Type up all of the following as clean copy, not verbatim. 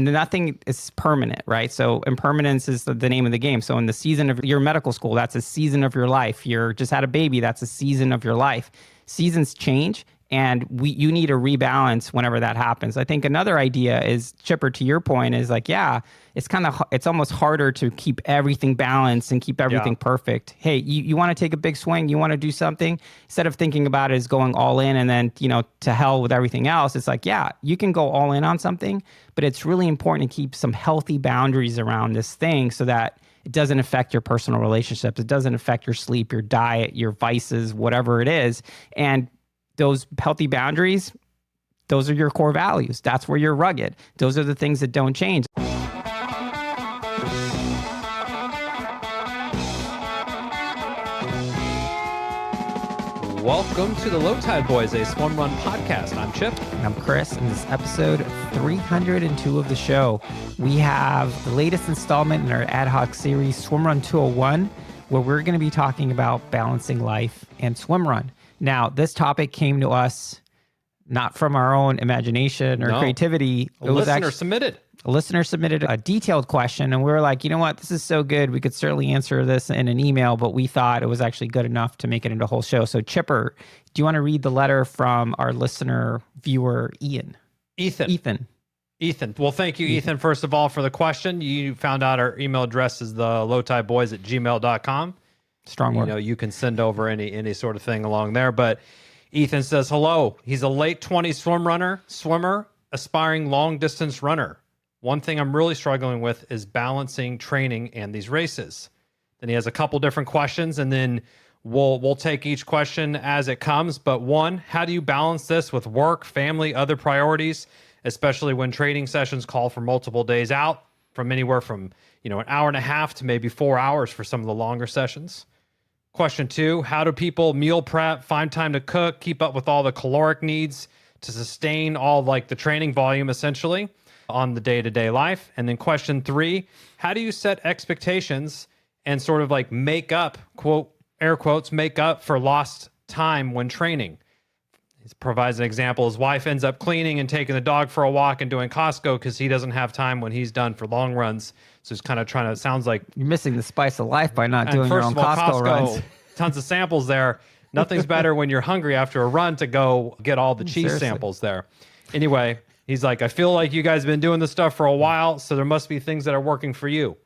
Nothing is permanent, right? So impermanence is the name of the game. So in the season of your medical school, that's a season of your life. You're just had a baby, that's a season of your life. Seasons change, and you need to rebalance whenever that happens. I think another idea is, Chipper, to your point, is like, yeah, it's almost harder to keep everything balanced and keep everything perfect. Hey, you want to take a big swing, you want to do something, instead of thinking about it as going all in and then, to hell with everything else, it's like, yeah, you can go all in on something, but it's really important to keep some healthy boundaries around this thing so that it doesn't affect your personal relationships. It doesn't affect your sleep, your diet, your vices, whatever it is. And those healthy boundaries, those are your core values. That's where you're rugged. Those are the things that don't change. Welcome to the Low Tide Boys, a Swimrun podcast. I'm Chip. And I'm Chris, and this is episode 302 of the show. We have the latest installment in our ad hoc series, Swimrun 201, where we're going to be talking about balancing life and swimrun. Now, this topic came to us not from our own imagination or creativity. A listener submitted a detailed question, and we were like, you know what, this is so good. We could certainly answer this in an email, but we thought it was actually good enough to make it into a whole show. So, Chipper, do you want to read the letter from our listener viewer, Ethan. Well, thank you, Ethan, first of all, for the question. You found out our email address is the lowtideboys@gmail.com. Strong word. You can send over any sort of thing along there. But Ethan says, hello. He's a late 20s swimmer, aspiring long distance runner. One thing I'm really struggling with is balancing training and these races. Then he has a couple different questions, and then we'll take each question as it comes. But one, how do you balance this with work, family, other priorities, especially when training sessions call for multiple days out, from anywhere from an hour and a half to maybe 4 hours for some of the longer sessions? Question two, how do people meal prep, find time to cook, keep up with all the caloric needs to sustain all the training volume essentially on the day-to-day life? And then question three, how do you set expectations and sort of make up, quote, air quotes, make up for lost time when training? He provides an example. His wife ends up cleaning and taking the dog for a walk and doing Costco because he doesn't have time when he's done for long runs. So he's kind of trying to, sounds like... You're missing the spice of life by not doing your own Costco runs. Tons of samples there. Nothing's better when you're hungry after a run to go get all the cheese samples there. Anyway, he's like, I feel like you guys have been doing this stuff for a while, so there must be things that are working for you.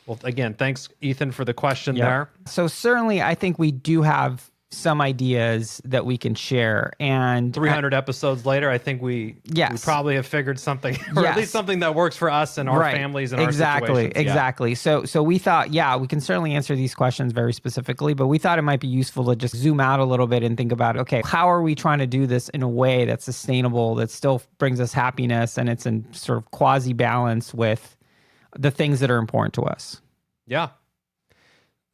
Well, again, thanks, Ethan, for the question there. So certainly, I think we do have some ideas that we can share. And 300 episodes later, I think we probably have figured something, or at least something that works for us and our families and our situations. Exactly. So we thought, we can certainly answer these questions very specifically, but we thought it might be useful to just zoom out a little bit and think about, okay, how are we trying to do this in a way that's sustainable, that still brings us happiness, and it's in sort of quasi-balance with the things that are important to us? Yeah.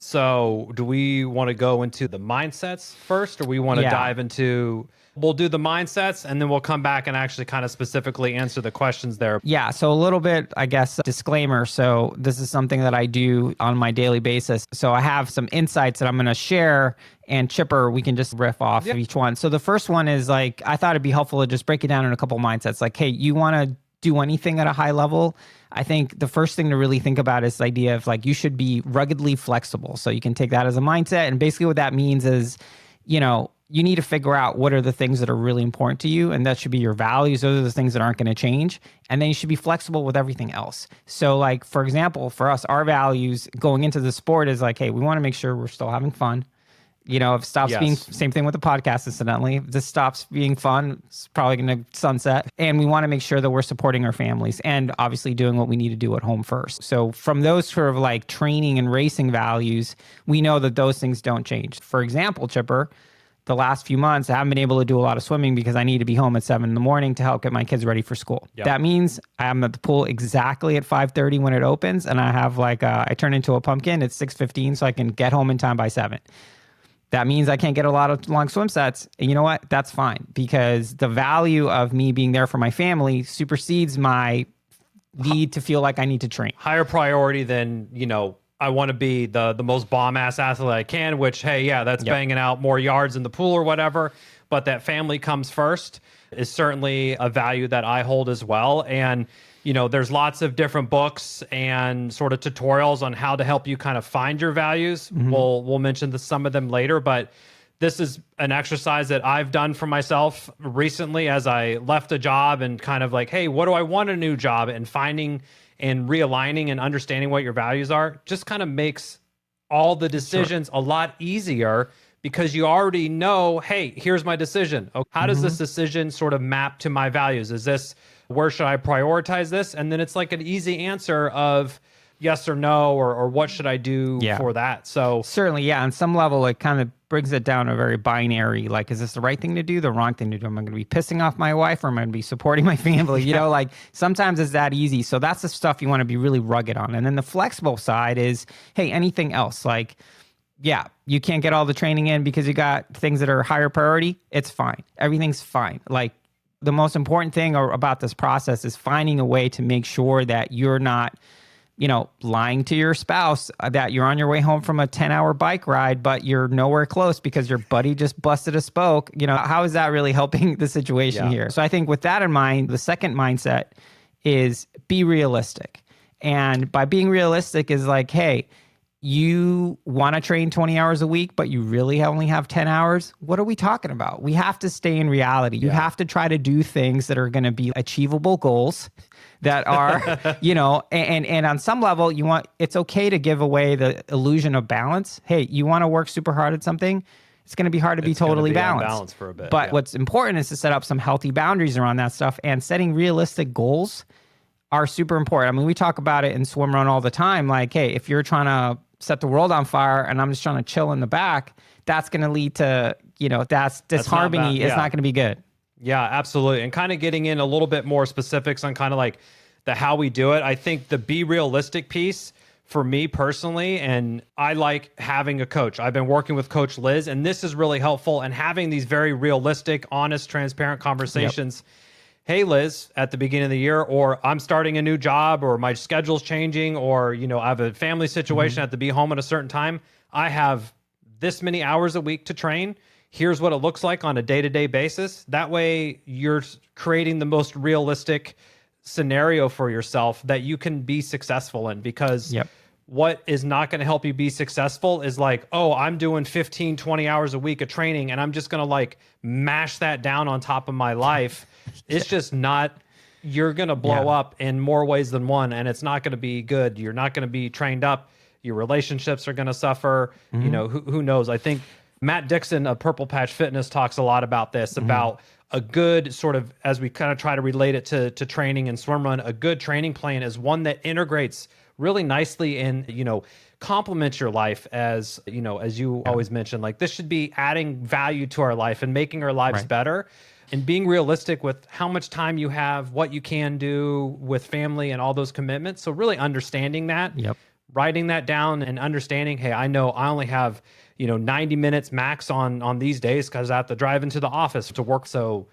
So do we want to go into the mindsets first, or we want to dive into... We'll do the mindsets, and then we'll come back and actually kind of specifically answer the questions there. Yeah, so a little bit, I guess, disclaimer. So this is something that I do on my daily basis. So I have some insights that I'm going to share, and Chipper, we can just riff off of each one. So the first one is I thought it'd be helpful to just break it down in a couple mindsets. Hey, you want to do anything at a high level? I think the first thing to really think about is the idea of you should be ruggedly flexible. So you can take that as a mindset. And basically what that means is, you need to figure out what are the things that are really important to you, and that should be your values. Those are the things that aren't going to change. And then you should be flexible with everything else. So for example, for us, our values going into the sport is hey, we want to make sure we're still having fun. If it stops being, same thing with the podcast, incidentally. If this stops being fun, it's probably going to sunset. And we want to make sure that we're supporting our families and obviously doing what we need to do at home first. So from those sort of training and racing values, we know that those things don't change. For example, Chipper, the last few months, I haven't been able to do a lot of swimming because I need to be home at 7 a.m. to help get my kids ready for school. Yep. That means I'm at the pool exactly at 5:30 when it opens, and I have I turn into a pumpkin at 6:15 so I can get home in time by 7. That means I can't get a lot of long swim sets. And you know what? That's fine, because the value of me being there for my family supersedes my need to feel like I need to train. Higher priority than, I want to be the most bomb-ass athlete I can, which, hey, that's banging out more yards in the pool or whatever. But that family comes first is certainly a value that I hold as well. And there's lots of different books and sort of tutorials on how to help you kind of find your values. We'll mention some of them later, but this is an exercise that I've done for myself recently as I left a job and kind of like, hey, what do I want in a new job? And finding and realigning and understanding what your values are just kind of makes all the decisions a lot easier, because you already know, hey, here's my decision. Okay, how does this decision sort of map to my values? Is this, where should I prioritize this? And then it's like an easy answer of yes or no, or what should I do for that? So certainly, yeah, on some level, it kind of brings it down to a very binary, like, is this the right thing to do, the wrong thing to do? Am I going to be pissing off my wife, or am I going to be supporting my family? You know, like sometimes it's that easy. So that's the stuff you want to be really rugged on. And then the flexible side is, hey, anything else, like, yeah, you can't get all the training in because you got things that are higher priority. It's fine. Everything's fine. Like, the most important thing about this process is finding a way to make sure that you're not, lying to your spouse that you're on your way home from a 10-hour bike ride, but you're nowhere close because your buddy just busted a spoke. How is that really helping the situation here? So I think with that in mind, the second mindset is be realistic. And by being realistic is like, hey, you want to train 20 hours a week, but you really only have 10 hours. What are we talking about? We have to stay in reality. You have to try to do things that are going to be achievable goals that are, and on some level, it's okay to give away the illusion of balance. Hey, you want to work super hard at something? It's going to be hard to be totally balanced for a bit. But what's important is to set up some healthy boundaries around that stuff, and setting realistic goals are super important. I mean, we talk about it in Swimrun all the time. Like, hey, if you're trying to set the world on fire and I'm just trying to chill in the back, that's going to lead to, that's disharmony. It's not going to be good. Yeah, absolutely. And kind of getting in a little bit more specifics on kind of like the how we do it. I think the be realistic piece for me personally, and I like having a coach. I've been working with Coach Liz, and this is really helpful, and having these very realistic, honest, transparent conversations. Hey, Liz, at the beginning of the year, or I'm starting a new job, or my schedule's changing, or, I have a family situation, I have to be home at a certain time. I have this many hours a week to train. Here's what it looks like on a day-to-day basis. That way you're creating the most realistic scenario for yourself that you can be successful in, because what is not going to help you be successful is like, oh, I'm doing 15, 20 hours a week of training and I'm just going to like mash that down on top of my life. It's just not, you're going to blow up in more ways than one, and it's not going to be good. You're not going to be trained up. Your relationships are going to suffer. Who knows? I think Matt Dixon of Purple Patch Fitness talks a lot about this, about a good sort of, as we kind of try to relate it to training and Swimrun, a good training plan is one that integrates really nicely in, complements your life, as you always mention. Like, this should be adding value to our life and making our lives better, and being realistic with how much time you have, what you can do with family and all those commitments. So really understanding that, writing that down and understanding, hey, I know I only have 90 minutes max on these days because I have to drive into the office to work. So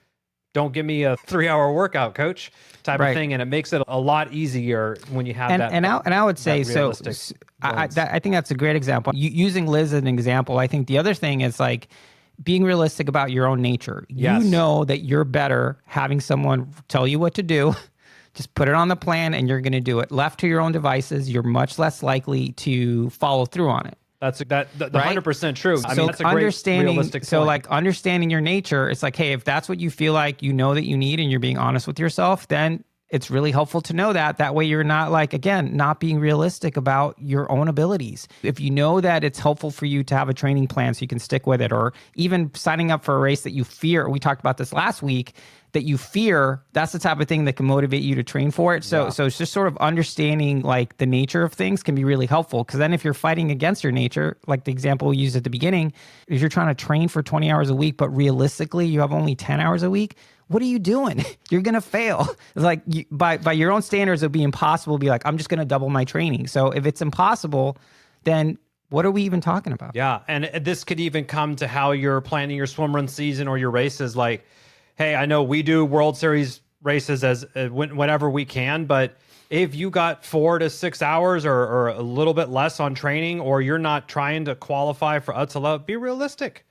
don't give me a 3-hour workout, coach, type of thing. And it makes it a lot easier when you have that. And I would say, so I think that's a great example. Using Liz as an example, I think the other thing is like being realistic about your own nature. You know that you're better having someone tell you what to do. Just put it on the plan and you're going to do it. Left to your own devices, you're much less likely to follow through on it. That's 100% true. I mean, that's a great realistic point. So like understanding your nature, it's like, hey, if that's what you feel like you know that you need and you're being honest with yourself, then it's really helpful to know that. That way you're not like, again, not being realistic about your own abilities. If you know that it's helpful for you to have a training plan so you can stick with it, or even signing up for a race that you fear, we talked about this last week, that you fear, that's the type of thing that can motivate you to train for it. So it's just sort of understanding like the nature of things can be really helpful. Because then if you're fighting against your nature, like the example we used at the beginning, if you're trying to train for 20 hours a week, but realistically you have only 10 hours a week, what are you doing? You're going to fail. It's like by your own standards, it'll be impossible to be like, I'm just going to double my training. So if it's impossible, then what are we even talking about? Yeah. And this could even come to how you're planning your swimrun season or your races. Like, hey, I know we do World Series races as whenever we can, but if you got 4 to 6 hours or a little bit less on training, or you're not trying to qualify for Utsala, be realistic.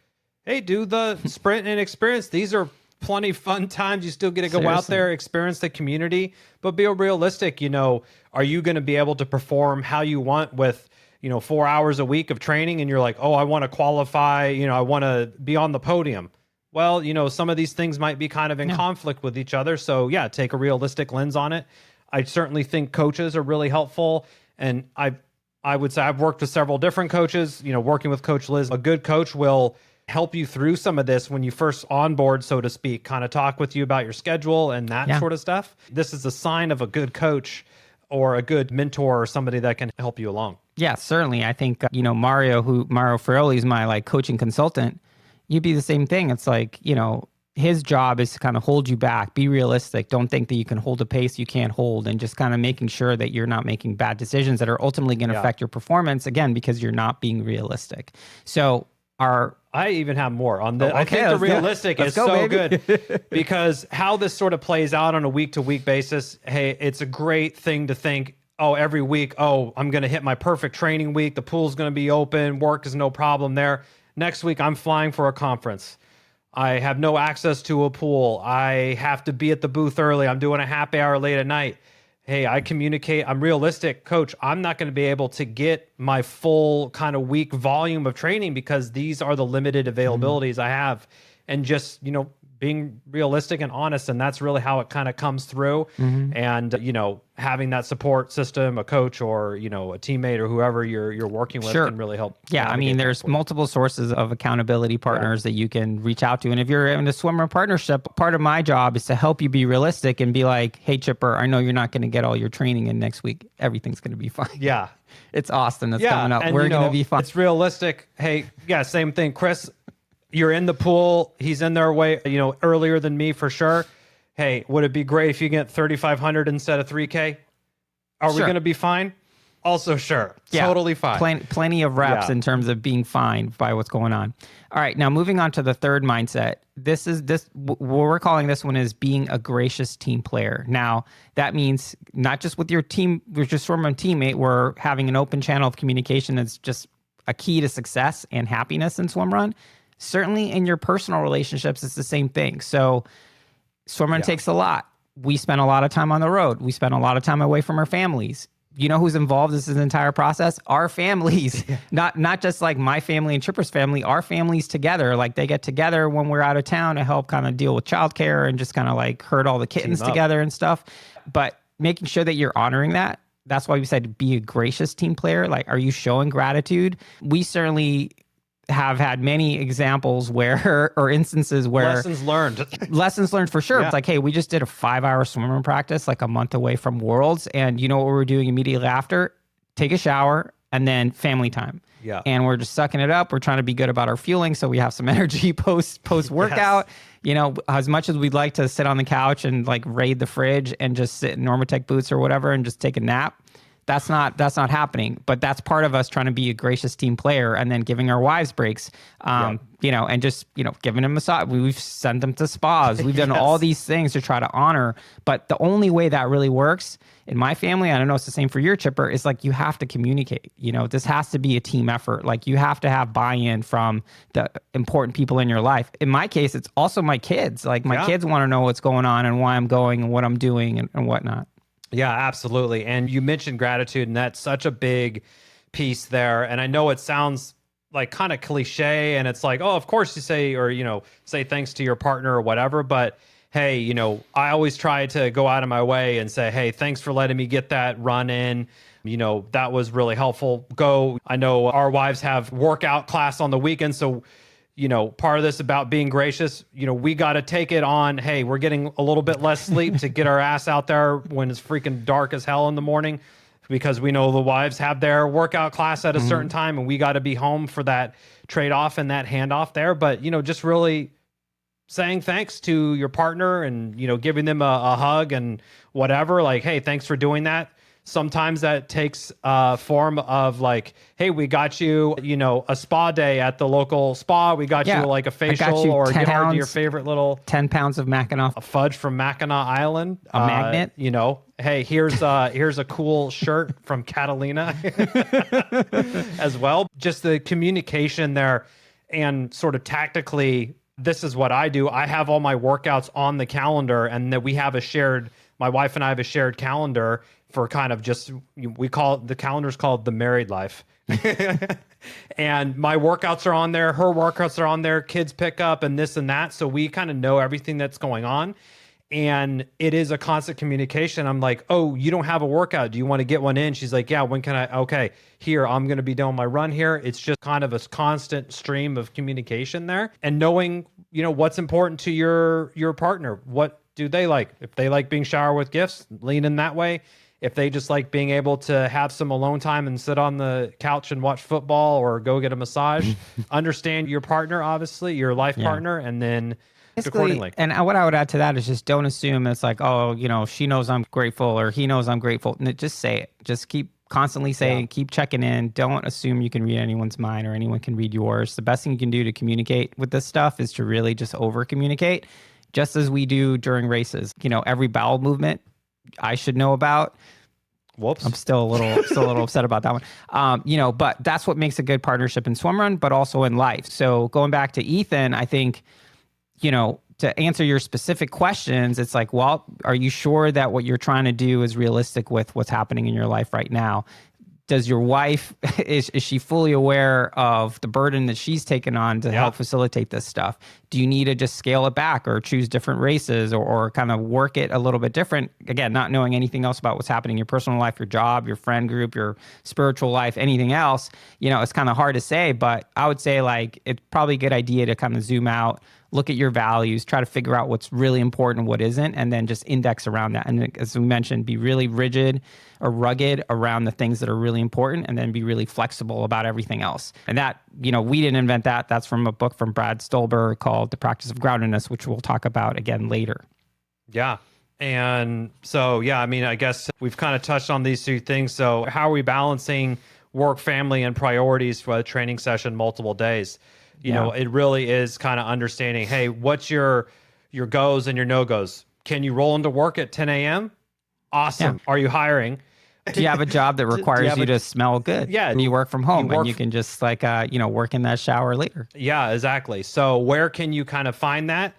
Hey, do the sprint and experience. These are plenty fun times. You still get to go out Seriously. there, experience the community, but be realistic. Are you going to be able to perform how you want with, 4 hours a week of training? And you're like, oh, I want to qualify, I want to be on the podium. Well, some of these things might be kind of in conflict with each other. So yeah, take a realistic lens on it. I certainly think coaches are really helpful. And I would say I've worked with several different coaches, working with Coach Liz. A good coach will help you through some of this when you first onboard, so to speak, kind of talk with you about your schedule and that sort of stuff. This is a sign of a good coach or a good mentor or somebody that can help you along. Yeah, certainly. I think, Mario Ferroli is my like coaching consultant. You'd be the same thing. It's like, his job is to kind of hold you back, be realistic. Don't think that you can hold a pace you can't hold, and just kind of making sure that you're not making bad decisions that are ultimately going to affect your performance, again, because you're not being realistic. So I even have more on the. I think the realistic is so good because how this sort of plays out on a week-to-week basis. Hey, it's a great thing to think, oh, every week, oh, I'm going to hit my perfect training week. The pool's going to be open. Work is no problem there. Next week, I'm flying for a conference. I have no access to a pool. I have to be at the booth early. I'm doing a happy hour late at night. Hey, I communicate. I'm realistic, coach. I'm not going to be able to get my full kind of week volume of training because these are the limited availabilities I have. And just, being realistic and honest. And that's really how it kind of comes through. And, having that support system, a coach or, a teammate or whoever you're working with can really help. Yeah. I mean, there's multiple sources of accountability partners that you can reach out to. And if you're in a Swimrun partnership, part of my job is to help you be realistic and be like, hey, Chipper, I know you're not going to get all your training in next week. Everything's going to be fine. Yeah. It's Austin that's coming up. And, We're going to be fine. It's realistic. Hey, same thing. Chris, you're in the pool. He's in there earlier than me for sure. Hey, would it be great if you get 3,500 instead of 3K? Are we going to be fine? Also, sure. Totally fine. Plenty of reps in terms of being fine by what's going on. All right. Now, moving on to the third mindset. What we're calling this one is being a gracious team player. Now, that means not just with your team, with your Swimrun teammate, we're having an open channel of communication that's just a key to success and happiness in Swimrun. Certainly in your personal relationships, it's the same thing. So Swimrun takes a lot. We spend a lot of time on the road. We spend a lot of time away from our families. You know who's involved in this entire process? Our families. Not just like my family and Chipper's family, our families together. Like they get together when we're out of town to help kind of deal with childcare and just kind of like herd all the kittens together and stuff. But making sure that you're honoring that. That's why we said be a gracious team player. Like, are you showing gratitude? We certainly have had many examples where, or instances where lessons learned for sure. It's like, hey, we just did a 5-hour Swimrun practice, like a month away from Worlds. And you know what we were doing immediately after? Take a shower and then family time. Yeah. And we're just sucking it up. We're trying to be good about our fueling. So we have some energy post workout, as much as we'd like to sit on the couch and like raid the fridge and just sit in Normatec boots or whatever and just take a nap. That's not happening, but that's part of us trying to be a gracious team player and then giving our wives breaks, and just, giving them massage. We've sent them to spas. We've done all these things to try to honor. But the only way that really works in my family, I don't know it's the same for your Chipper, is like you have to communicate. This has to be a team effort. Like you have to have buy-in from the important people in your life. In my case, it's also my kids. Like my kids want to know what's going on and why I'm going and what I'm doing and whatnot. Yeah, absolutely. And you mentioned gratitude, and that's such a big piece there. And I know it sounds like kind of cliche, and it's like, oh, of course you say, or, say thanks to your partner or whatever. But hey, I always try to go out of my way and say, hey, thanks for letting me get that run in. That was really helpful. I know our wives have workout class on the weekend. So part of this about being gracious, we got to take it on. Hey, we're getting a little bit less sleep to get our ass out there when it's freaking dark as hell in the morning, because we know the wives have their workout class at a certain time and we got to be home for that trade-off and that handoff there. But, just really saying thanks to your partner and, giving them a hug and whatever, like, hey, thanks for doing that. Sometimes that takes a form of like, hey, we got you, a spa day at the local spa. We got you like a facial or your favorite little 10 pounds of Mackinac, a fudge from Mackinac Island, a magnet. Hey, here's a cool shirt from Catalina as well. Just the communication there and sort of tactically this is what I do. I have all my workouts on the calendar, and that we have a shared, my wife and I have a shared calendar for kind of just, we call it, the calendar's called the married life. And my workouts are on there, her workouts are on there, kids pick up and this and that. So we kind of know everything that's going on. And it is a constant communication. I'm like, oh, you don't have a workout. Do you want to get one in? She's like, yeah, when can I? Okay, here, I'm going to be doing my run here. It's just kind of a constant stream of communication there, and knowing, what's important to your partner. What do they like? If they like being showered with gifts, lean in that way. If they just like being able to have some alone time and sit on the couch and watch football or go get a massage, understand your partner, obviously, your life partner, and then accordingly. And what I would add to that is just don't assume it's like, oh, she knows I'm grateful or he knows I'm grateful. Just say it. Just keep constantly saying, keep checking in. Don't assume you can read anyone's mind or anyone can read yours. The best thing you can do to communicate with this stuff is to really just over communicate, just as we do during races. Every bowel movement I should know about. Whoops. I'm still a little upset about that one. But that's what makes a good partnership in swimrun, but also in life. So going back to Ethan, I think, to answer your specific questions, it's like, well, are you sure that what you're trying to do is realistic with what's happening in your life right now? Does your wife, is she fully aware of the burden that she's taken on to help facilitate this stuff? Do you need to just scale it back or choose different races or kind of work it a little bit different? Again, not knowing anything else about what's happening in your personal life, your job, your friend group, your spiritual life, anything else, it's kind of hard to say, but I would say like, it's probably a good idea to kind of zoom out, look at your values, try to figure out what's really important and what isn't, and then just index around that. And as we mentioned, be really rigid or rugged around the things that are really important, and then be really flexible about everything else. And that, we didn't invent that. That's from a book from Brad Stolber called The Practice of Groundedness, which we'll talk about again later. Yeah. And so, I guess we've kind of touched on these two things. So how are we balancing work, family, and priorities for a training session multiple days? It really is kind of understanding, hey, what's your goes and your no-goes? Can you roll into work at 10 a.m.? Awesome. Yeah. Are you hiring? Do you have a job that requires you to smell good? Yeah. And you work from home and you can just work in that shower later. Yeah, exactly. So where can you kind of find that?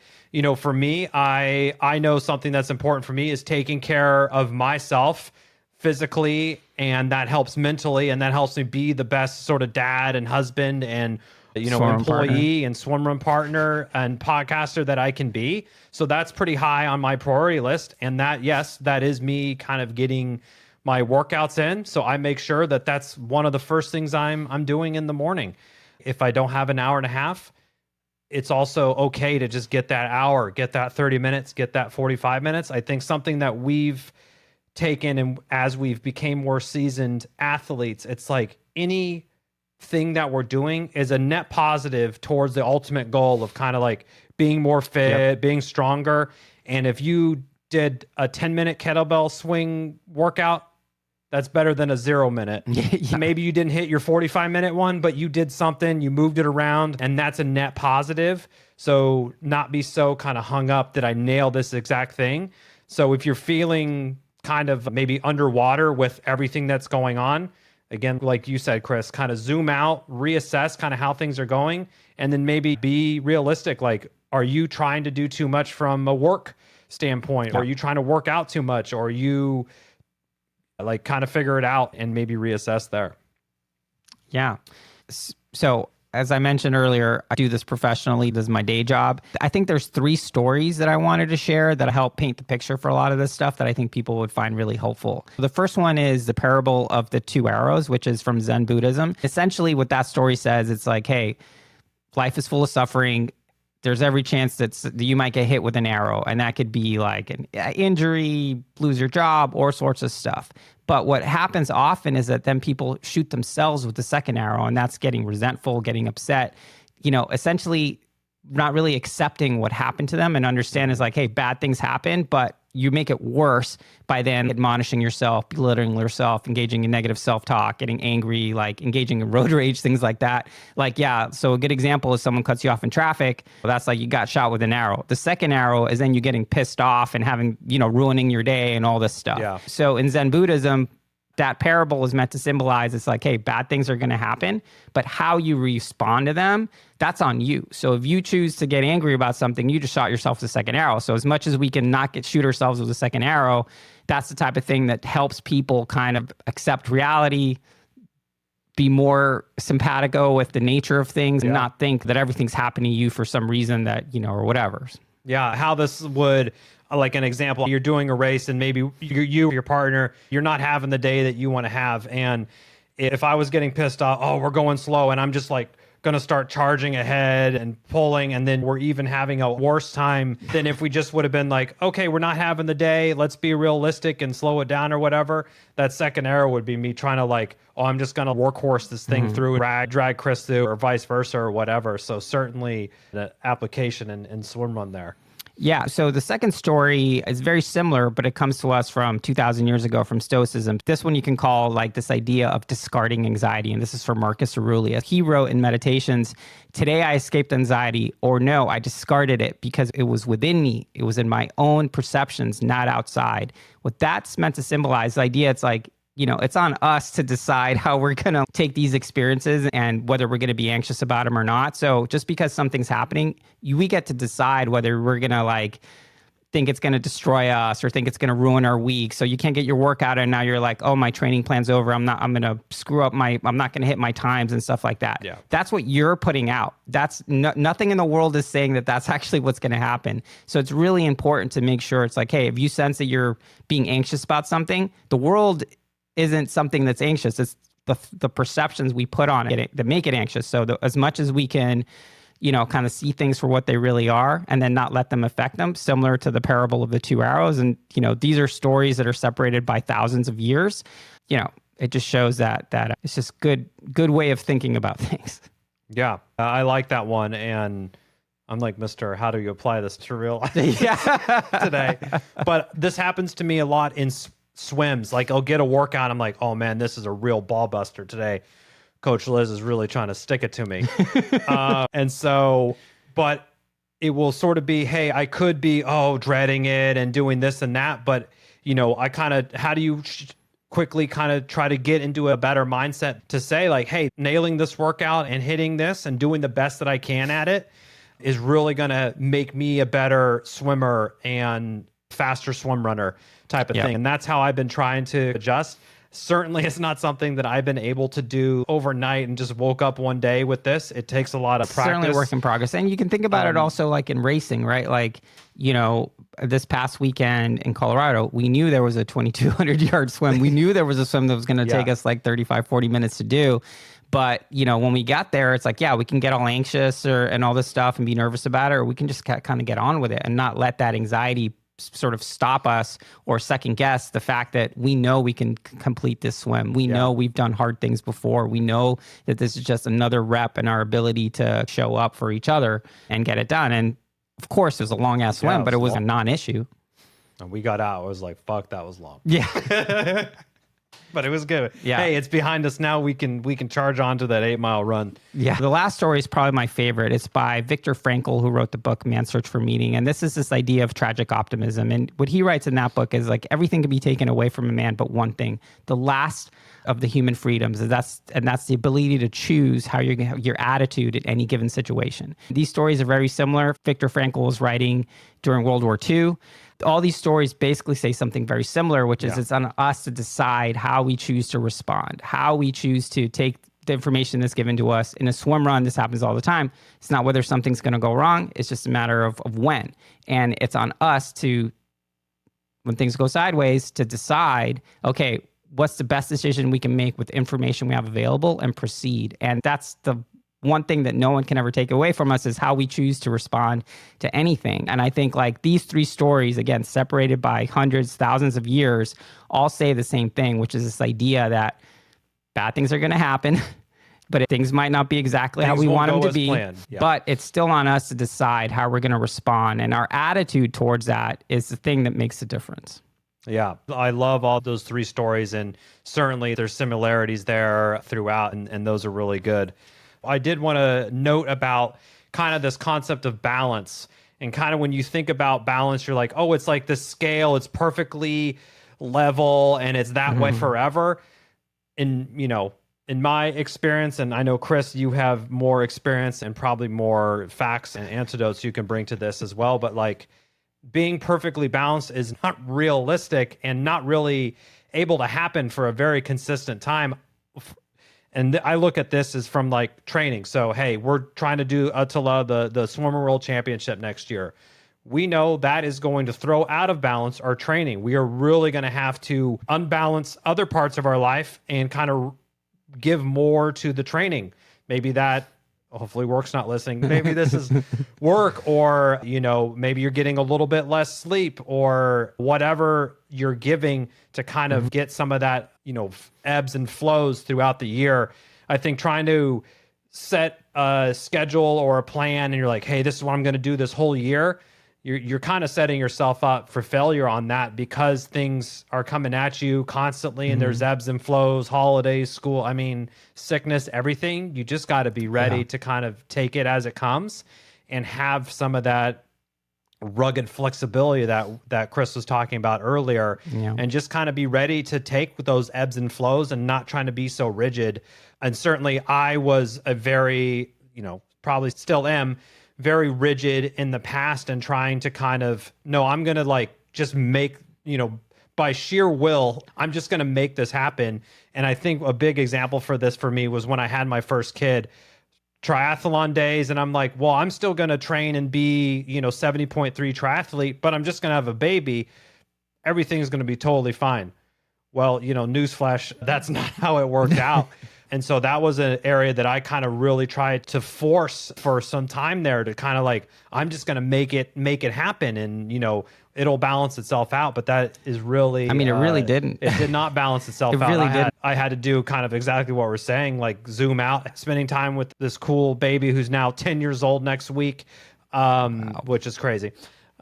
For me, I know something that's important for me is taking care of myself physically, and that helps mentally, and that helps me be the best sort of dad and husband and employee and swimrun partner and podcaster that I can be. So that's pretty high on my priority list. And that, yes, that is me kind of getting my workouts in. So I make sure that that's one of the first things I'm doing in the morning. If I don't have an hour and a half, it's also okay to just get that hour, get that 30 minutes, get that 45 minutes. I think something that we've taken, and as we've became more seasoned athletes, it's like any thing that we're doing is a net positive towards the ultimate goal of kind of like being more fit, being stronger. And if you did a 10-minute kettlebell swing workout, that's better than a 0-minute. Maybe you didn't hit your 45-minute one, but you did something, you moved it around, and that's a net positive. So not be so kind of hung up that I nail this exact thing. So if you're feeling kind of maybe underwater with everything that's going on, again, like you said, Chris, kind of zoom out, reassess kind of how things are going, and then maybe be realistic. Like, are you trying to do too much from a work standpoint? Or are you trying to work out too much? Or you like kind of figure it out and maybe reassess there? Yeah. So as I mentioned earlier, I do this professionally. This is my day job. I think there's 3 stories that I wanted to share that help paint the picture for a lot of this stuff that I think people would find really helpful. The first one is the parable of the 2 arrows, which is from Zen Buddhism. Essentially, what that story says, it's like, hey, life is full of suffering. There's every chance that you might get hit with an arrow, and that could be like an injury, lose your job, all sorts of stuff. But what happens often is that then people shoot themselves with the second arrow, and that's getting resentful, getting upset, essentially not really accepting what happened to them and understand is like, hey, bad things happen, but you make it worse by then admonishing yourself, belittling yourself, engaging in negative self-talk, getting angry, like engaging in road rage, things like that. Like, yeah, so a good example is someone cuts you off in traffic. Well, that's like you got shot with an arrow. The second arrow is then you getting pissed off and having, ruining your day and all this stuff. Yeah. So in Zen Buddhism, that parable is meant to symbolize it's like, hey, bad things are going to happen, but how you respond to them, that's on you. So if you choose to get angry about something, you just shot yourself with a second arrow. So as much as we can not shoot ourselves with a second arrow, that's the type of thing that helps people kind of accept reality, be more simpatico with the nature of things, and not think that everything's happening to you for some reason that, or whatever. Yeah, how this would, like an example, you're doing a race and maybe your partner, you're not having the day that you want to have. And if I was getting pissed off, oh, we're going slow, and I'm just like going to start charging ahead and pulling, and then we're even having a worse time than if we just would have been like, okay, we're not having the day, let's be realistic and slow it down or whatever. That second arrow would be me trying to like, oh, I'm just going to workhorse this thing through, drag Chris through, or vice versa or whatever. So certainly the application in Swimrun there. Yeah, so the second story is very similar, but it comes to us from 2,000 years ago from Stoicism. This one you can call like this idea of discarding anxiety, and this is from Marcus Aurelius. He wrote in Meditations, "Today I escaped anxiety," or "No, I discarded it because it was within me. It was in my own perceptions, not outside." What that's meant to symbolize, the idea, it's like, it's on us to decide how we're going to take these experiences and whether we're going to be anxious about them or not. So just because something's happening, we get to decide whether we're going to like think it's going to destroy us or think it's going to ruin our week. So you can't get your workout and now you're like, oh, my training plan's over. I'm going to screw up I'm not going to hit my times and stuff like that. Yeah. That's what you're putting out. That's nothing in the world is saying that that's actually what's going to happen. So it's really important to make sure it's like, hey, if you sense that you're being anxious about something, the world isn't something that's anxious. It's the perceptions we put on it that make it anxious. So as much as we can, kind of see things for what they really are and then not let them affect them, similar to the parable of the two arrows. And, these are stories that are separated by thousands of years. It just shows that it's just good way of thinking about things. Yeah, I like that one. And I'm like, Mr. How do you apply this to real life today? But this happens to me a lot in swims. Like I'll get a workout, I'm like, oh man, this is a real ball buster today. Coach Liz is really trying to stick it to me. And so, but it will sort of be, hey, I could be, dreading it and doing this and that. But, I kind of, how do you quickly kind of try to get into a better mindset to say like, hey, nailing this workout and hitting this and doing the best that I can at it is really going to make me a better swimmer and faster swim runner type of thing. And that's how I've been trying to adjust. Certainly it's not something that I've been able to do overnight and just woke up one day with this. It takes a lot of practice. Certainly a work in progress. And you can think about it also like in racing, right? Like, this past weekend in Colorado, we knew there was a 2,200 yard swim. We knew there was a swim that was going to take us like 35, 40 minutes to do. But, when we got there, it's like, yeah, we can get all anxious and all this stuff and be nervous about it, or we can just kind of get on with it and not let that anxiety sort of stop us or second guess the fact that we know we can complete this swim. We know we've done hard things before. We know that this is just another rep in our ability to show up for each other and get it done. And of course, it was a long ass swim, but it was a non-issue. And we got out. I was like, fuck, that was long. Yeah. But it was good. Yeah. Hey, it's behind us now. We can charge on to that 8-mile run. Yeah. The last story is probably my favorite. It's by Viktor Frankl, who wrote the book Man's Search for Meaning. And this is this idea of tragic optimism. And what he writes in that book is like everything can be taken away from a man, but one thing, the last of the human freedoms, and that's the ability to choose how you're going to have your attitude at any given situation. These stories are very similar. Viktor Frankl was writing during World War II. All these stories basically say something very similar, which is it's on us to decide how we choose to respond, how we choose to take the information that's given to us. In a swim run, this happens all the time. It's not whether something's going to go wrong. It's just a matter of when. And it's on us to, when things go sideways, to decide, okay, what's the best decision we can make with information we have available and proceed. And that's the one thing that no one can ever take away from us is how we choose to respond to anything. And I think like these three stories, again, separated by hundreds, thousands of years, all say the same thing, which is this idea that bad things are going to happen, but things might not be exactly how we want them to be. But it's still on us to decide how we're going to respond. And our attitude towards that is the thing that makes the difference. Yeah, I love all those three stories. And certainly there's similarities there throughout, and those are really good. I did want to note about kind of this concept of balance. And kind of when you think about balance, you're like, oh, it's like this scale. It's perfectly level and it's that way forever. In my experience, and I know, Chris, you have more experience and probably more facts and antidotes you can bring to this as well. But like being perfectly balanced is not realistic and not really able to happen for a very consistent time. And I look at this as from like training. So, hey, we're trying to do Attila, the Swimmer World Championship next year. We know that is going to throw out of balance our training. We are really going to have to unbalance other parts of our life and kind of give more to the training. Maybe that, hopefully work's not listening. Maybe this is work, or, maybe you're getting a little bit less sleep, or whatever you're giving to kind of get some of that, ebbs and flows throughout the year. I think trying to set a schedule or a plan and you're like, hey, this is what I'm going to do this whole year. You're kind of setting yourself up for failure on that, because things are coming at you constantly and there's ebbs and flows, holidays, school, sickness, everything. You just got to be ready to kind of take it as it comes and have some of that rugged flexibility that Chris was talking about earlier, and just kind of be ready to take those ebbs and flows and not trying to be so rigid. And certainly I was a very, probably still am, very rigid in the past, and trying to kind of, no, I'm going to like just make, by sheer will, I'm just going to make this happen. And I think a big example for this for me was when I had my first kid, triathlon days. And I'm like, well, I'm still going to train and be, 70.3 triathlete, but I'm just going to have a baby. Everything's going to be totally fine. Well, newsflash, that's not how it worked out. And so that was an area that I kind of really tried to force for some time there, to kind of like, I'm just going to make it happen. And, it'll balance itself out. But that is really, it really didn't. It did not balance itself out. Really didn't. I had to do kind of exactly what we're saying, like zoom out, spending time with this cool baby who's now 10 years old next week, which is crazy.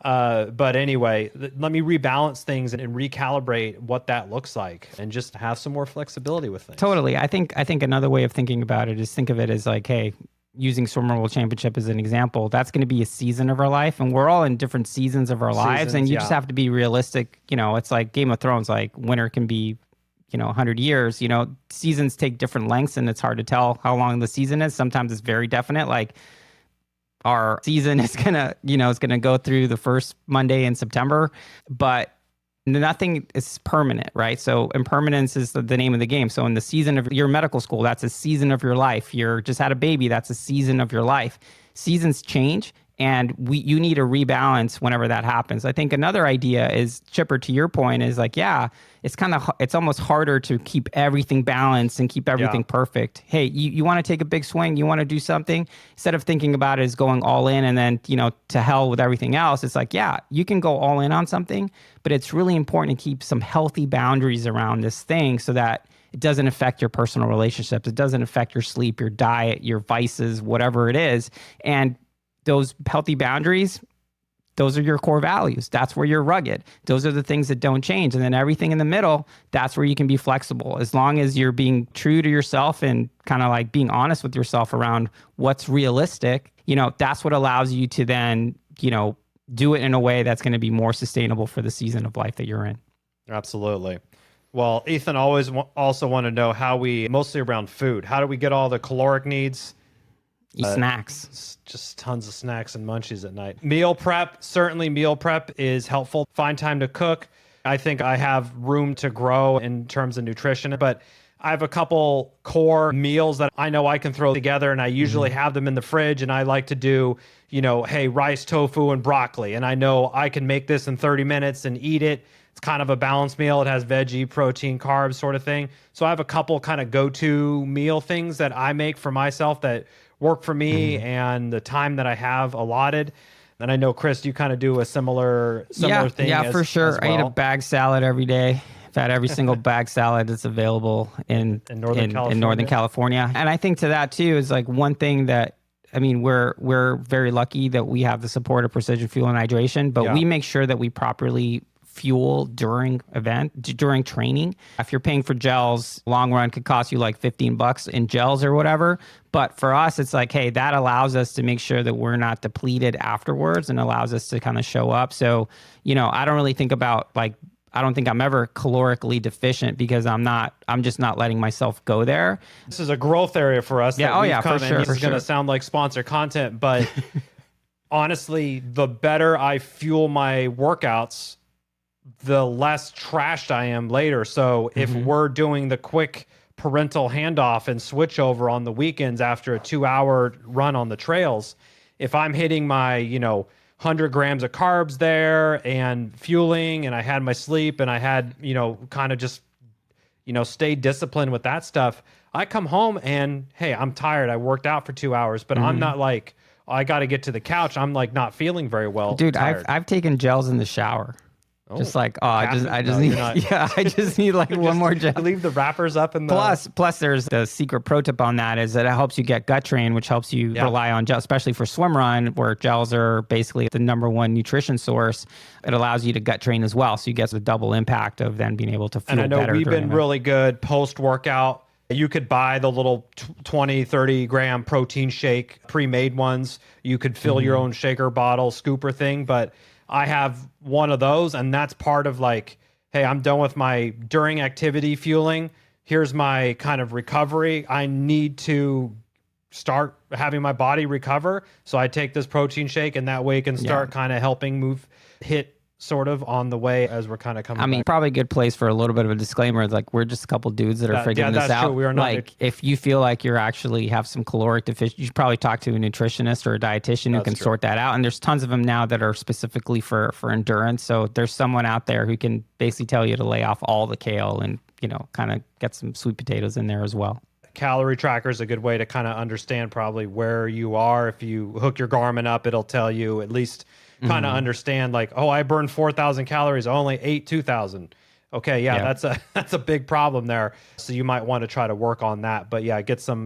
But anyway, let me rebalance things and recalibrate what that looks like, and just have some more flexibility with things. Totally. I think another way of thinking about it is think of it as like, hey, using Swimmer World Championship as an example, that's going to be a season of our life, and we're all in different seasons of our lives, and you just have to be realistic. It's like Game of Thrones, like winter can be 100 years. Seasons take different lengths, and it's hard to tell how long the season is. Sometimes it's very definite, like our season is gonna go through the first Monday in September, but nothing is permanent, right? So impermanence is the name of the game. So in the season of your medical school, that's a season of your life. You're just had a baby, that's a season of your life. Seasons change, and you need to rebalance whenever that happens. I think another idea is, Chipper, to your point, is like, it's almost harder to keep everything balanced and keep everything perfect. Hey, you want to take a big swing, you want to do something, instead of thinking about it as going all in and then, to hell with everything else. It's like, you can go all in on something, but it's really important to keep some healthy boundaries around this thing so that it doesn't affect your personal relationships. It doesn't affect your sleep, your diet, your vices, whatever it is. And those healthy boundaries, those are your core values. That's where you're rugged. Those are the things that don't change. And then everything in the middle, that's where you can be flexible. As long as you're being true to yourself and kind of like being honest with yourself around what's realistic, that's what allows you to then, do it in a way that's going to be more sustainable for the season of life that you're in. Absolutely. Well, Ethan always also want to know how we, mostly around food, how do we get all the caloric needs? Snacks. Just tons of snacks and munchies at night. Meal prep. Certainly meal prep is helpful. Find time to cook. I think I have room to grow in terms of nutrition, but I have a couple core meals that I know I can throw together, and I usually have them in the fridge, and I like to do, hey, rice, tofu, and broccoli. And I know I can make this in 30 minutes and eat it. It's kind of a balanced meal. It has veggie, protein, carbs sort of thing. So I have a couple kind of go-to meal things that I make for myself that work for me and the time that I have allotted. And I know, Chris, you kind of do a similar thing. Yeah, for sure. As well. I eat a bag salad every day. I've had every single bag salad that's available in Northern California. And I think to that too is like one thing that, we're very lucky that we have the support of Precision Fuel and Hydration, but we make sure that we properly fuel during training. If you're paying for gels, long run could cost you like $15 in gels or whatever. But for us, it's like, hey, that allows us to make sure that we're not depleted afterwards and allows us to kind of show up. So, I don't really think about like I don't think I'm ever calorically deficient because I'm just not letting myself go there. This is a growth area for us. Yeah, That we've for come, sure. and this For is going to sure. sound like sponsor content, but honestly, the better I fuel my workouts, the less trashed I am later. So if we're doing the quick parental handoff and switch over on the weekends after a 2-hour run on the trails, if I'm hitting my, 100 grams of carbs there and fueling, and I had my sleep, and I had, kind of just, stay disciplined with that stuff, I come home and, hey, I'm tired. I worked out for 2 hours, but I'm not like, I got to get to the couch. I'm like not feeling very well. Dude, tired. I've taken gels in the shower. Just like, I just No, need, you're not. yeah, I just need like one more gel. Leave the wrappers up in the. Plus, there's the secret pro tip on that is that it helps you get gut train, which helps you rely on gel, especially for Swimrun, where gels are basically the number one nutrition source. It allows you to gut train as well, so you get the double impact of then being able to feel better. And I know we've been really good post workout. You could buy the little 20, 30 gram protein shake, pre-made ones. You could fill your own shaker bottle, scooper thing, but I have one of those, and that's part of like, hey, I'm done with my during activity fueling. Here's my kind of recovery. I need to start having my body recover. So I take this protein shake, and that way it can start kind of helping hit sort of on the way as we're kind of coming back. Probably a good place for a little bit of a disclaimer. Like, we're just a couple dudes that are figuring this out. True. We are not like, if you feel like you're actually have some caloric deficiency, you should probably talk to a nutritionist or a dietitian who can sort that out. And there's tons of them now that are specifically for endurance. So there's someone out there who can basically tell you to lay off all the kale and, kind of get some sweet potatoes in there as well. Calorie tracker is a good way to kind of understand probably where you are. If you hook your Garmin up, it'll tell you at least kind of understand like, oh, I burned 4,000 calories, I only ate 2,000. Okay, that's a big problem there. So you might want to try to work on that. But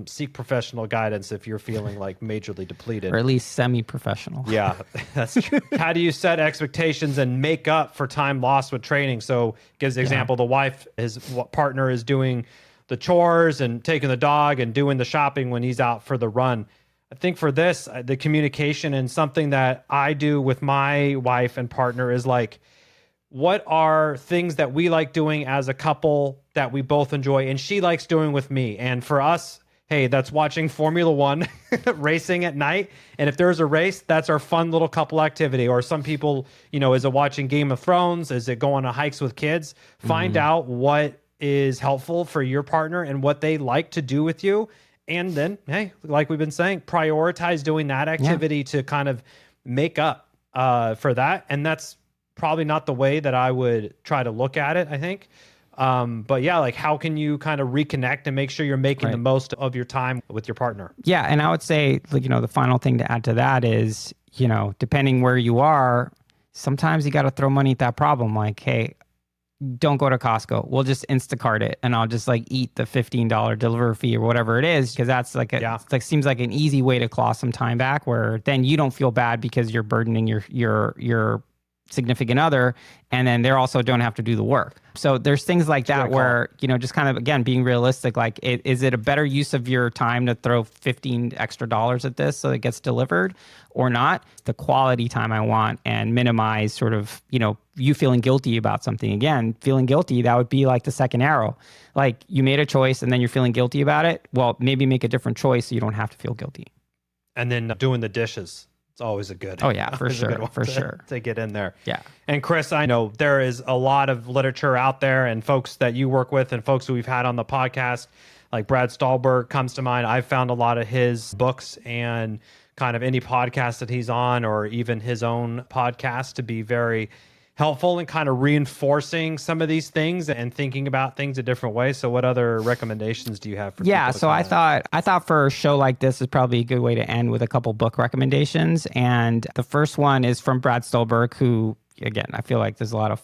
seek professional guidance if you're feeling like majorly depleted. Or at least semi-professional. Yeah, that's true. How do you set expectations and make up for time lost with training? So gives the example, the his partner is doing the chores and taking the dog and doing the shopping when he's out for the run. I think for this, the communication and something that I do with my wife and partner is like, what are things that we like doing as a couple that we both enjoy and she likes doing with me? And for us, hey, that's watching Formula One racing at night. And if there's a race, that's our fun little couple activity. Or some people, is it watching Game of Thrones? Is it going on hikes with kids? Find out what is helpful for your partner and what they like to do with you. And then, hey, like we've been saying, prioritize doing that activity to kind of make up for that. And that's probably not the way that I would try to look at it, I think. But like how can you kind of reconnect and make sure you're making the most of your time with your partner? Yeah. And I would say, the final thing to add to that is, depending where you are, sometimes you got to throw money at that problem. Like, hey, don't go to Costco. We'll just Instacart it, and I'll just like eat the $15 delivery fee or whatever it is, because that's like seems like an easy way to claw some time back. Where then you don't feel bad because you're burdening your significant other, and then they also don't have to do the work. So there's things like that where just kind of again being realistic. Like, is it a better use of your time to throw $15 extra at this so it gets delivered, or not? The quality time I want, and minimize sort of you feeling guilty about something. Again, feeling guilty, that would be like the second arrow. Like, you made a choice and then you're feeling guilty about it. Well, maybe make a different choice so you don't have to feel guilty. And then doing the dishes. It's always a good. Oh yeah, for sure, to get in there. Yeah. And Chris, I know there is a lot of literature out there, and folks that you work with and folks who we've had on the podcast, like Brad Stulberg comes to mind. I've found a lot of his books and kind of any podcast that he's on, or even his own podcast, to be very helpful in kind of reinforcing some of these things and thinking about things a different way. So what other recommendations do you have for people? So I thought for a show like this is probably a good way to end with a couple book recommendations. And the first one is from Brad Stulberg, who, again, I feel like there's a lot of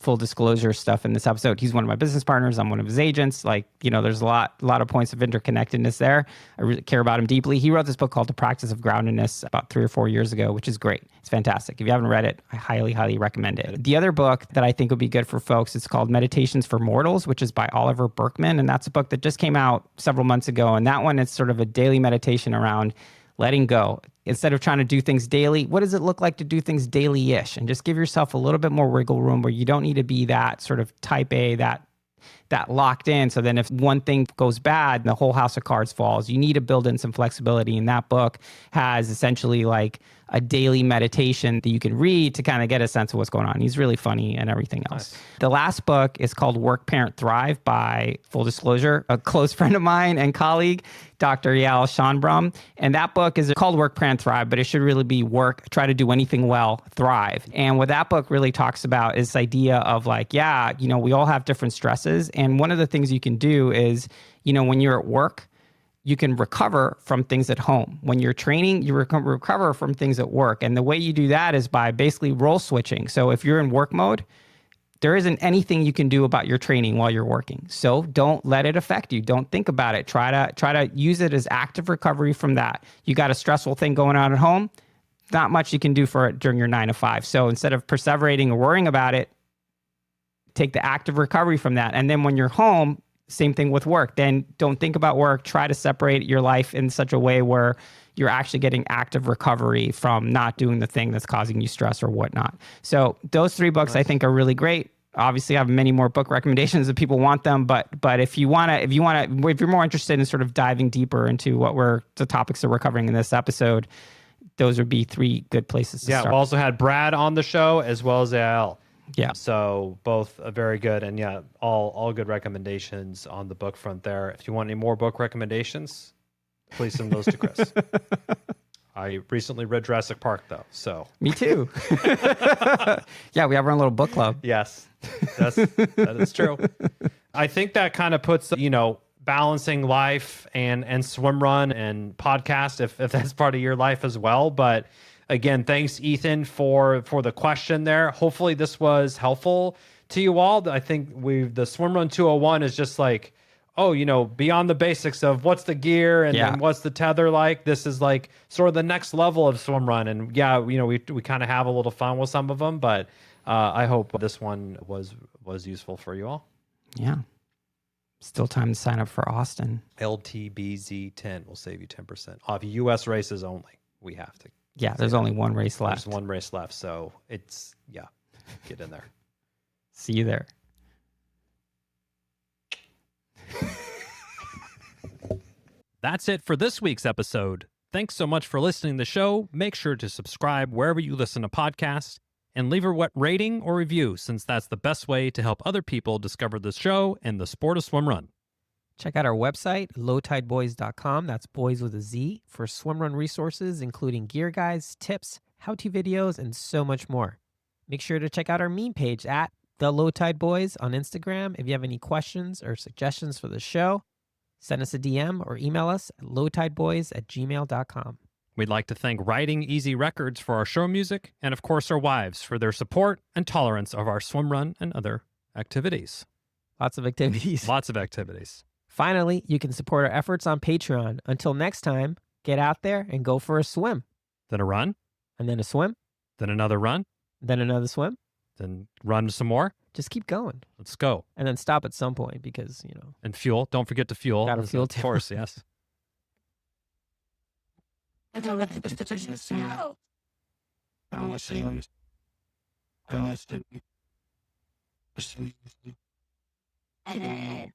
full disclosure stuff in this episode. He's one of my business partners. I'm one of his agents. Like, there's a lot of points of interconnectedness there. I really care about him deeply. He wrote this book called The Practice of Groundedness about 3 or 4 years ago, which is great. It's fantastic. If you haven't read it, I highly, highly recommend it. The other book that I think would be good for folks is called Meditations for Mortals, which is by Oliver Burkeman. And that's a book that just came out several months ago. And that one is sort of a daily meditation around letting go. Instead of trying to do things daily, what does it look like to do things daily-ish? And just give yourself a little bit more wiggle room where you don't need to be that sort of type A, that locked in. So then if one thing goes bad, the whole house of cards falls. You need to build in some flexibility. And that book has essentially like a daily meditation that you can read to kind of get a sense of what's going on. He's really funny and everything else. Nice. The last book is called Work, Parent, Thrive by, full disclosure, a close friend of mine and colleague, Dr. Yael Schonbrum. And that book is called Work, Parent, Thrive, but it should really be Work, Try to Do Anything Well, Thrive. And what that book really talks about is this idea of like, yeah, we all have different stresses. And one of the things you can do is, when you're at work, you can recover from things at home. When you're training, you recover from things at work. And the way you do that is by basically role switching. So if you're in work mode, there isn't anything you can do about your training while you're working. So don't let it affect you. Don't think about it. Try to use it as active recovery from that. You got a stressful thing going on at home, not much you can do for it during your 9 to 5. So instead of perseverating or worrying about it, take the active recovery from that. And then when you're home, same thing with work. Then don't think about work. Try to separate your life in such a way where you're actually getting active recovery from not doing the thing that's causing you stress or whatnot. So those 3 books I think are really great. Obviously, I have many more book recommendations if people want them. But if you're more interested in sort of diving deeper into the topics that we're covering in this episode, those would be 3 good places to start. Yeah, we also had Brad on the show as well as Al. Yeah. So both very good, and yeah, all good recommendations on the book front there. If you want any more book recommendations, please send those to Chris. I recently read Jurassic Park though, so me too. Yeah, we have our own little book club. Yes, that is true. I think that kind of puts balancing life and Swimrun and podcast if that's part of your life as well, but. Again, thanks, Ethan, for the question there. Hopefully this was helpful to you all. I think the Swimrun 201 is just like, beyond the basics of what's the gear and then what's the tether like. This is like sort of the next level of Swimrun. And yeah, we kind of have a little fun with some of them, but I hope this one was useful for you all. Yeah. Still time to sign up for Austin. LTBZ10 will save you 10% off U.S. races only. We have to. Yeah, there's only one race left. There's one race left, so get in there. See you there. That's it for this week's episode. Thanks so much for listening to the show. Make sure to subscribe wherever you listen to podcasts and leave a rating or review, since that's the best way to help other people discover the show and the sport of swimrun. Check out our website, lowtideboys.com. That's boys with a Z, for swimrun resources, including gear guides, tips, how-to videos, and so much more. Make sure to check out our meme page at The Low Tide Boys on Instagram. If you have any questions or suggestions for the show, send us a DM or email us at lowtideboys@gmail.com. We'd like to thank Riding Easy Records for our show music, and of course our wives for their support and tolerance of our swimrun and other activities. Lots of activities. Lots of activities. Finally, you can support our efforts on Patreon. Until next time, get out there and go for a swim. Then a run. And then a swim. Then another run. Then another swim. Then run some more. Just keep going. Let's go. And then stop at some point because, And fuel. Don't forget to fuel. Gotta fuel too. Of course, yes. And then